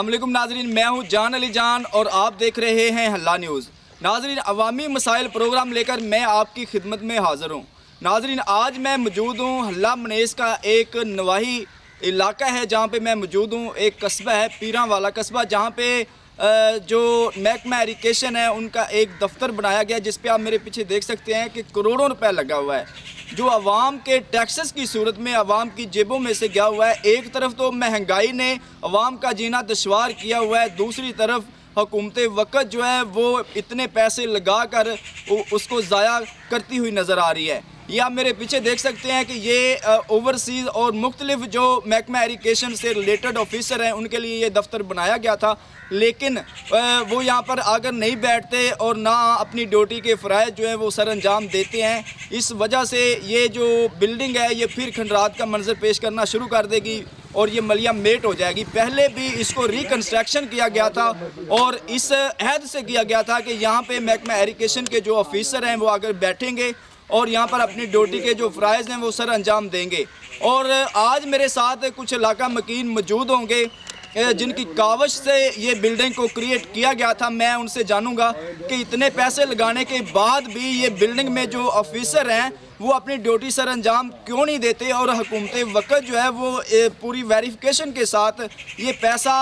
अस्सलाम वालेकुम नाजरीन, मैं हूं जान अली जान और आप देख रहे हैं हल्ला न्यूज़। नाजरीन, अवामी मसाइल प्रोग्राम लेकर मैं आपकी खिदमत में हाज़िर हूं। नाजरीन, आज मैं मौजूद हूं हल्ला मनेस का एक नवाही इलाका है जहां पे मैं मौजूद हूं। एक कस्बा है पीरा वाला कस्बा, जहां पे जो महकमा इरिगेशन है उनका एक दफ्तर बनाया गया, जिस पे आप मेरे पीछे देख सकते हैं कि करोड़ों रुपए लगा हुआ है, जो आवाम के टैक्सेस की सूरत में आवाम की जेबों में से गया हुआ है। एक तरफ तो महंगाई ने आवाम का जीना दुश्वार किया हुआ है, दूसरी तरफ हुकूमत वक़्त जो है वो इतने पैसे लगा कर उसको ज़ाया करती हुई नज़र आ रही है। ये आप मेरे पीछे देख सकते हैं कि ये ओवरसीज़ और मुख्तलिफ जो महकमा इरिगेशन से रिलेटेड ऑफिसर हैं उनके लिए ये दफ्तर बनाया गया था, लेकिन वो यहाँ पर आकर नहीं बैठते और ना अपनी ड्यूटी के फ़राइज़ जो है वो सर अंजाम देते हैं। इस वजह से ये जो बिल्डिंग है ये फिर खंडरात का मंजर पेश करना शुरू कर देगी और ये मलिया मेट हो जाएगी। पहले भी इसको रिकन्स्ट्रक्शन किया गया था और इस अहद से किया गया था कि यहाँ पे महकमा इरिगेशन के जो ऑफिसर हैं वो आकर बैठेंगे और यहाँ पर अपनी ड्यूटी के जो फ़राइज़ हैं वो सर अंजाम देंगे। और आज मेरे साथ कुछ इलाका मकीन मौजूद होंगे जिनकी कावश से ये बिल्डिंग को क्रिएट किया गया था। मैं उनसे जानूंगा कि इतने पैसे लगाने के बाद भी ये बिल्डिंग में जो ऑफिसर हैं वो अपनी ड्यूटी सर अंजाम क्यों नहीं देते और हुकूमत वक़्त जो है वो पूरी वेरिफिकेशन के साथ ये पैसा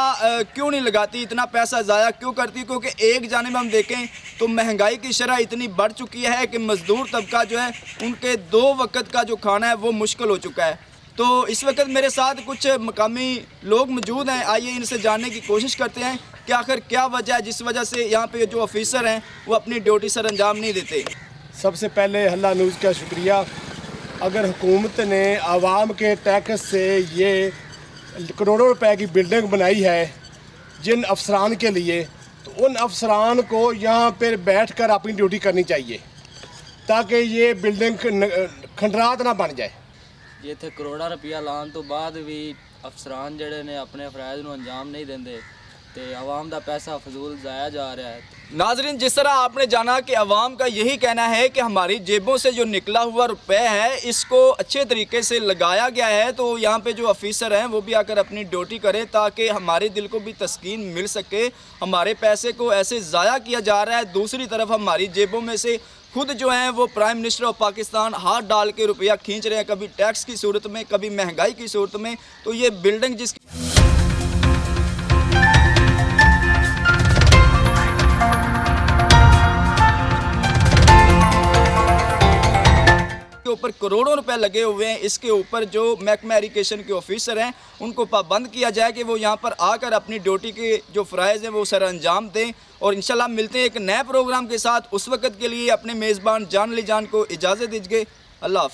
क्यों नहीं लगाती, इतना पैसा ज़ाया क्यों करती। क्योंकि एक जानिब हम देखें तो महंगाई की शरह इतनी बढ़ चुकी है कि मज़दूर तबका जो है उनके 2 वक़्त का जो खाना है वो मुश्किल हो चुका है। तो इस वक्त मेरे साथ कुछ मकामी लोग मौजूद हैं, आइए इनसे जानने की कोशिश करते हैं कि आखिर क्या वजह है जिस वजह से यहाँ पे जो ऑफिसर हैं वो अपनी ड्यूटी सर अंजाम नहीं देते। सबसे पहले हल्ला न्यूज़ का शुक्रिया। अगर हुकूमत ने आवाम के टैक्स से ये करोड़ों रुपए की बिल्डिंग बनाई है जिन अफसरान के लिए, तो उन अफसरान को यहाँ पर बैठ कर अपनी ड्यूटी करनी चाहिए ताकि ये बिल्डिंग खंडरात ना बन जाए। ਜੇ ਇੱਥੇ ਕਰੋੜਾਂ ਰੁਪਇਆ ਲਾਉਣ ਤੋਂ ਬਾਅਦ ਵੀ ਅਫਸਰਾਨ ਜਿਹੜੇ ਨੇ ਆਪਣੇ ਫਰਾਇਜ਼ ਨੂੰ ਅੰਜਾਮ नहीं देंगे तो आवाम का पैसा फजूल ज़ाया जा रहा है। नाजरीन, जिस तरह आपने जाना कि आवाम का यही कहना है कि हमारी जेबों से जो निकला हुआ रुपए है इसको अच्छे तरीके से लगाया गया है, तो यहाँ पे जो ऑफिसर हैं वो भी आकर अपनी ड्यूटी करें ताकि हमारे दिल को भी तस्कीन मिल सके। हमारे पैसे को ऐसे ज़ाया किया जा रहा है, दूसरी तरफ हमारी जेबों में से खुद जो हैं वो प्राइम मिनिस्टर ऑफ पाकिस्तान हाथ डाल के रुपया खींच रहे हैं, कभी टैक्स की सूरत में कभी महंगाई की सूरत में। तो ये बिल्डिंग जिसके ऊपर करोड़ों रुपए लगे हुए हैं, इसके ऊपर जो महकमा इरिगेशन के ऑफिसर हैं उनको पाबंद किया जाए कि वो यहाँ पर आकर अपनी ड्यूटी के जो फ़राइज़ हैं वो सर अंजाम दें। और इंशाल्लाह मिलते हैं एक नए प्रोग्राम के साथ। उस वक्त के लिए अपने मेज़बान जान अली जान को इजाज़त दीजिए। अल्लाह हाफ़िज़।